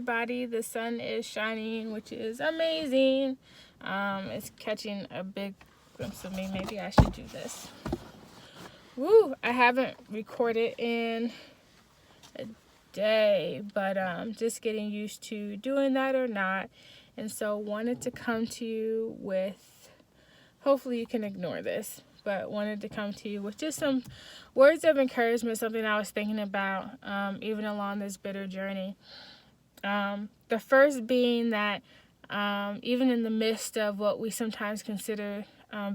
everybody. The sun is shining, which is amazing. It's catching a big glimpse of me. Maybe I should do this. Woo! I haven't recorded in a day, but just getting used to doing that or not. And so wanted to come to you with, hopefully you can ignore this, but wanted to come to you with just some words of encouragement, something I was thinking about even along this bitter journey. The first being that even in the midst of what we sometimes consider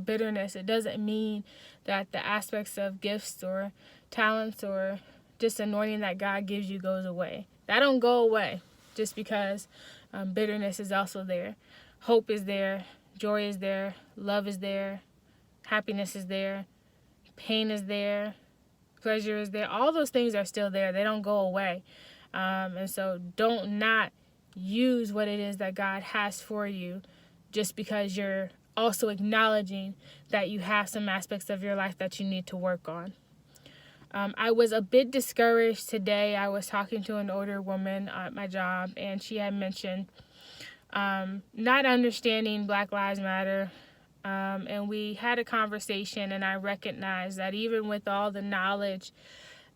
bitterness, it doesn't mean that the aspects of gifts or talents or just anointing that God gives you goes away. That don't go away just because bitterness is also there. Hope is there. Joy is there. Love is there. Happiness is there. Pain is there. Pleasure is there. All those things are still there. They don't go away. And so don't not use what it is that God has for you just because you're also acknowledging that you have some aspects of your life that you need to work on. I was a bit discouraged today. I was talking to an older woman at my job, and she had mentioned not understanding Black Lives Matter. And we had a conversation, and I recognized that even with all the knowledge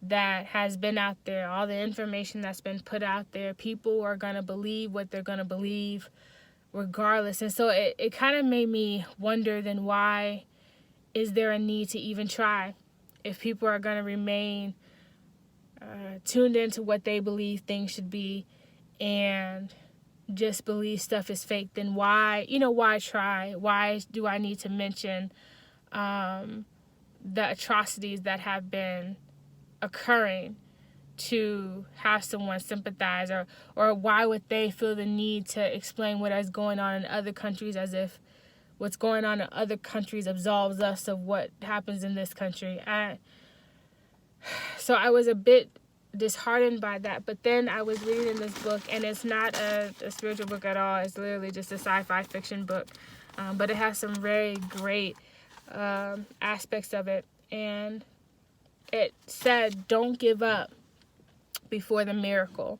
that has been out there, all the information that's been put out there, people are going to believe what they're going to believe regardless. And so it kind of made me wonder, then why is there a need to even try? If people are going to remain tuned into what they believe things should be and just believe stuff is fake, then why try? Why do I need to mention the atrocities that have been occurring to have someone sympathize, or why would they feel the need to explain what is going on in other countries as if what's going on in other countries absolves us of what happens in this country? So I was a bit disheartened by that, but then I was reading in this book, and it's not a spiritual book at all. It's literally just a sci-fi fiction book, but it has some very great aspects of it, and it said, don't give up before the miracle.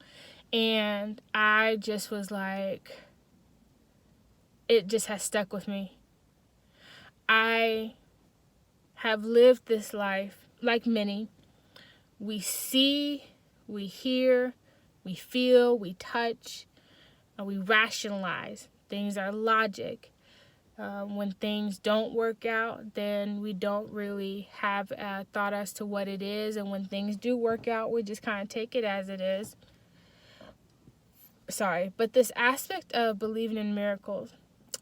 And I just was like, it just has stuck with me. I have lived this life like many. We see, we hear, we feel, we touch, and we rationalize. Things are logic. When things don't work out, then we don't really have a thought as to what it is. And when things do work out, we just kind of take it as it is. But this aspect of believing in miracles,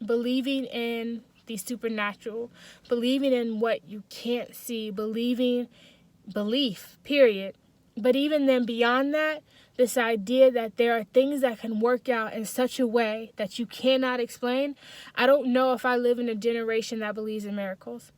believing in the supernatural, believing in what you can't see, belief, period. But even then beyond that, this idea that there are things that can work out in such a way that you cannot explain. I don't know if I live in a generation that believes in miracles.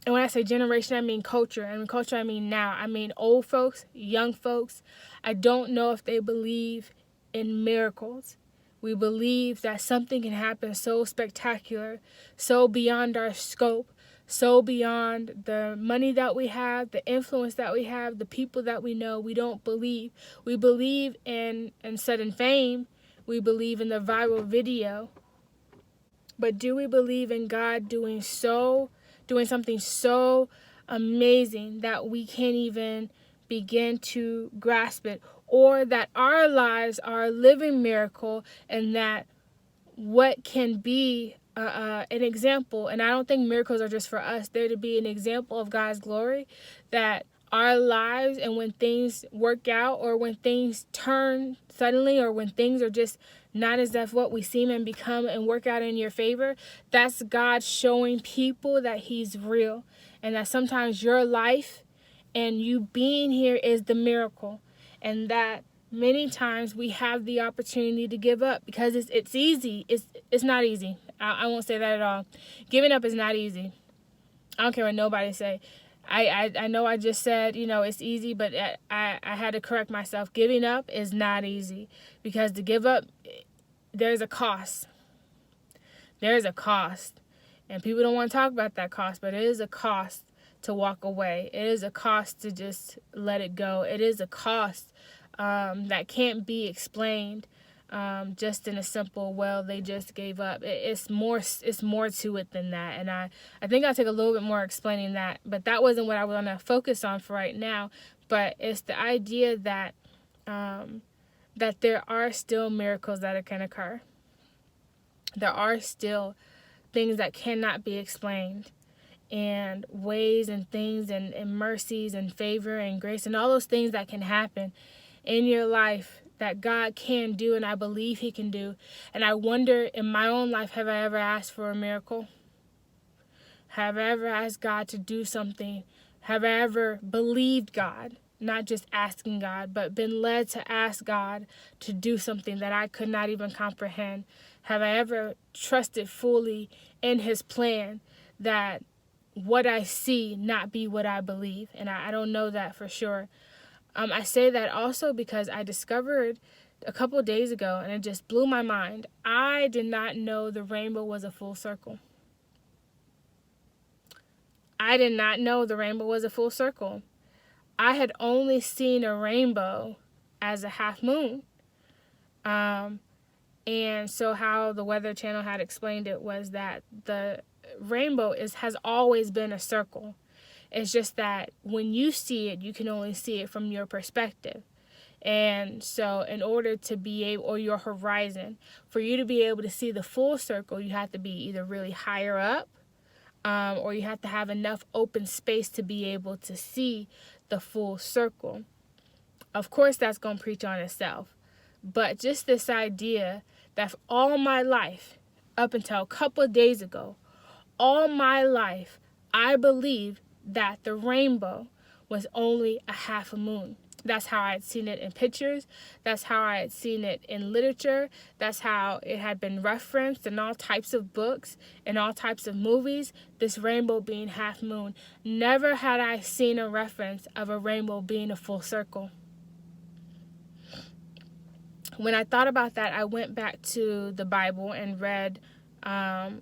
And when I say generation, I mean culture. And in culture, I mean now. I mean old folks, young folks. I don't know if they believe in miracles. We believe that something can happen so spectacular, so beyond our scope, so beyond the money that we have, the influence that we have, the people that we know. We don't believe. We believe in sudden fame. We believe in the viral video. But do we believe in God doing something so amazing that we can't even begin to grasp it? Or that our lives are a living miracle, and that what can be an example, and I don't think miracles are just for us, they're to be an example of God's glory, that our lives, and when things work out, or when things turn suddenly, or when things are just not as if what we seem and become and work out in your favor, that's God showing people that He's real, and that sometimes your life and you being here is the miracle, and that many times we have the opportunity to give up because it's easy. It's not easy. I won't say that at all. Giving up is not easy. I don't care what nobody say. I know I just said, it's easy, but I had to correct myself. Giving up is not easy, because to give up, there's a cost. There's a cost. And people don't want to talk about that cost, but it is a cost to walk away. It is a cost to just let it go. It is a cost that can't be explained just in a simple, well, they just gave up. It's more to it than that. And I think I'll take a little bit more explaining that, but that wasn't what I want to focus on for right now. But it's the idea that that there are still miracles that can occur. There are still things that cannot be explained, and ways and things and mercies and favor and grace and all those things that can happen in your life that God can do, and I believe he can do. And I wonder, in my own life, have I ever asked for a miracle? Have I ever asked God to do something? Have I ever believed God? Not just asking God, but been led to ask God to do something that I could not even comprehend? Have I ever trusted fully in his plan that what I see not be what I believe? And I don't know that for sure. I say that also because I discovered a couple of days ago, and it just blew my mind. I did not know the rainbow was a full circle. I did not know the rainbow was a full circle. I had only seen a rainbow as a half moon. And so how the Weather Channel had explained it was that the rainbow has always been a circle. It's just that when you see it, you can only see it from your perspective. And so in order to be able, or your horizon, for you to be able to see the full circle, you have to be either really higher up, or you have to have enough open space to be able to see the full circle. Of course, that's going to preach on itself. But just this idea that all my life, up until a couple of days ago, all my life, I believed that the rainbow was only a half a moon. That's how I had seen it in pictures. That's how I had seen it in literature. That's how it had been referenced in all types of books and all types of movies, this rainbow being half moon. Never had I seen a reference of a rainbow being a full circle. When I thought about that, I went back to the Bible and read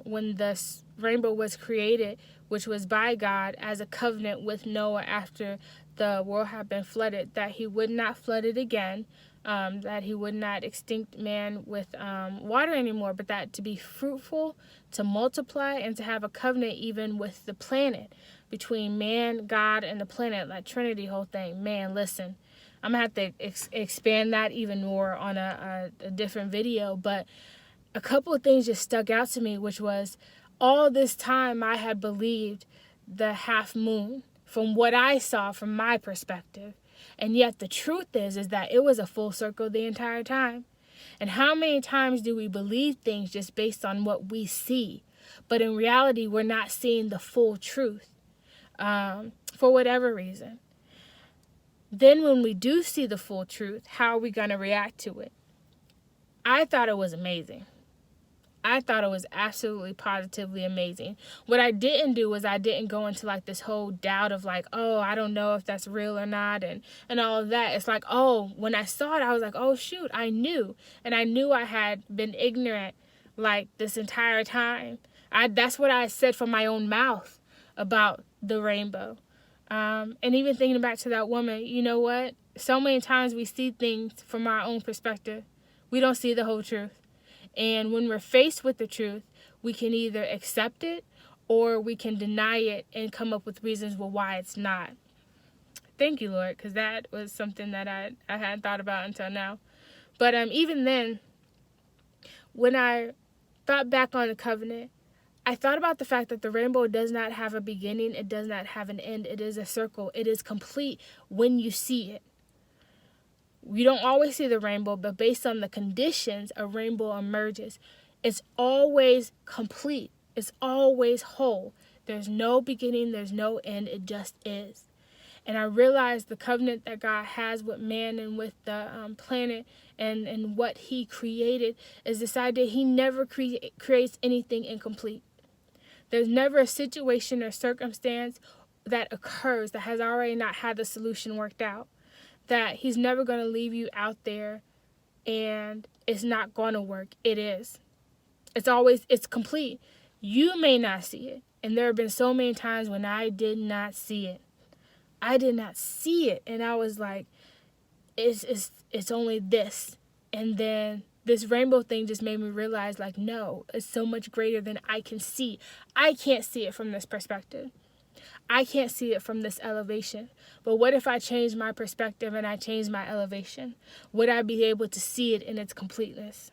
when the rainbow was created, which was by God as a covenant with Noah after the world had been flooded, that he would not flood it again, that he would not extinct man with water anymore, but that to be fruitful, to multiply, and to have a covenant even with the planet, between man, God, and the planet, that Trinity whole thing. Man, listen, I'm going to have to expand that even more on a different video, but a couple of things just stuck out to me, which was all this time I had believed the half moon from what I saw from my perspective. And yet the truth is that it was a full circle the entire time. And how many times do we believe things just based on what we see? But in reality, we're not seeing the full truth for whatever reason. Then when we do see the full truth, how are we going to react to it? I thought it was amazing. I thought it was absolutely positively amazing. What I didn't do was I didn't go into like this whole doubt of like, oh, I don't know if that's real or not, and all of that. It's like, oh, when I saw it, I was like, oh, shoot, I knew. And I knew I had been ignorant like this entire time. That's what I said from my own mouth about the rainbow. And even thinking back to that woman, you know what? So many times we see things from our own perspective. We don't see the whole truth. And when we're faced with the truth, we can either accept it or we can deny it and come up with reasons why it's not. Thank you, Lord, because that was something that I hadn't thought about until now. But even then, when I thought back on the covenant, I thought about the fact that the rainbow does not have a beginning. It does not have an end. It is a circle. It is complete when you see it. You don't always see the rainbow, but based on the conditions, a rainbow emerges. It's always complete. It's always whole. There's no beginning. There's no end. It just is. And I realized the covenant that God has with man and with the planet and what he created is this idea he never creates anything incomplete. There's never a situation or circumstance that occurs that has already not had the solution worked out. That he's never going to leave you out there and it's not going to work. It is. It's complete. You may not see it. And there have been so many times when I did not see it. I did not see it. And I was like, it's only this. And then this rainbow thing just made me realize, like, no, it's so much greater than I can see. I can't see it from this perspective. I can't see it from this elevation. But what if I change my perspective and I change my elevation? Would I be able to see it in its completeness?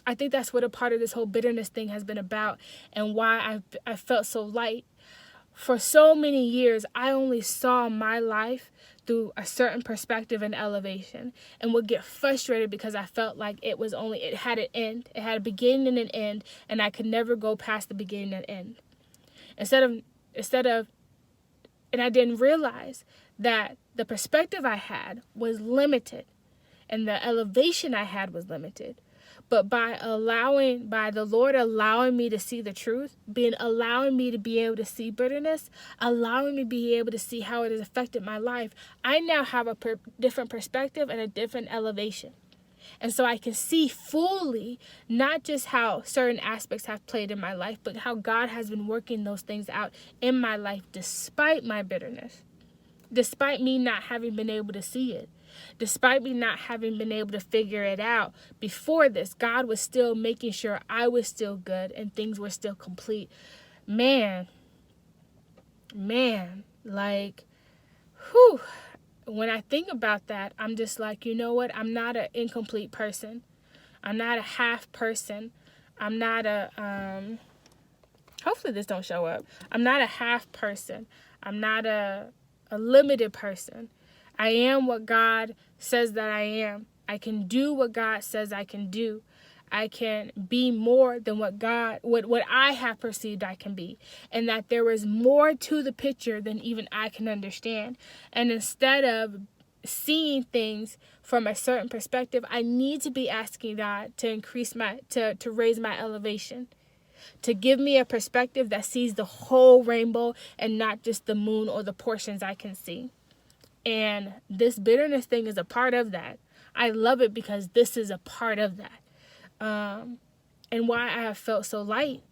I think that's what a part of this whole bitterness thing has been about, and why I felt so light. For so many years, I only saw my life through a certain perspective and elevation, and would get frustrated because I felt like it had an end. It had a beginning and an end, and I could never go past the beginning and end. And I didn't realize that the perspective I had was limited and the elevation I had was limited. But by the Lord allowing me to see the truth, allowing me to be able to see bitterness, allowing me to be able to see how it has affected my life, I now have a different perspective and a different elevation. And so I can see fully not just how certain aspects have played in my life, but how God has been working those things out in my life despite my bitterness, despite me not having been able to see it, despite me not having been able to figure it out. Before this, God was still making sure I was still good and things were still complete. Man, like, whew. When I think about that, I'm just like, you know what? I'm not an incomplete person. I'm not a half person. I'm not hopefully this don't show up. I'm not a half person. I'm not a limited person. I am what God says that I am. I can do what God says I can do. I can be more than what I have perceived I can be. And that there is more to the picture than even I can understand. And instead of seeing things from a certain perspective, I need to be asking God to to raise my elevation. To give me a perspective that sees the whole rainbow and not just the moon or the portions I can see. And this bitterness thing is a part of that. I love it because this is a part of that. And why I have felt so light.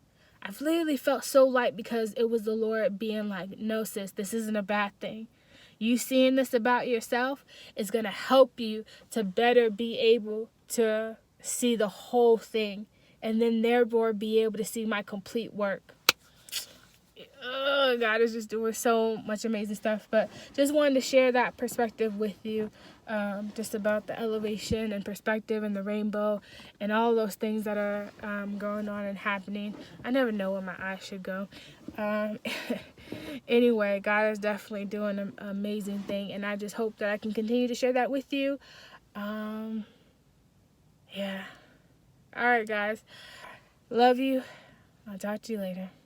I've literally felt so light because it was the Lord being like, no, sis, this isn't a bad thing. You seeing this about yourself is going to help you to better be able to see the whole thing, and then therefore be able to see my complete work. God is just doing so much amazing stuff. But just wanted to share that perspective with you, just about the elevation and perspective and the rainbow and all those things that are going on and happening. I never know where my eyes should go. Anyway, God is definitely doing an amazing thing, and I just hope that I can continue to share that with you. Yeah. All right, guys. Love you. I'll talk to you later.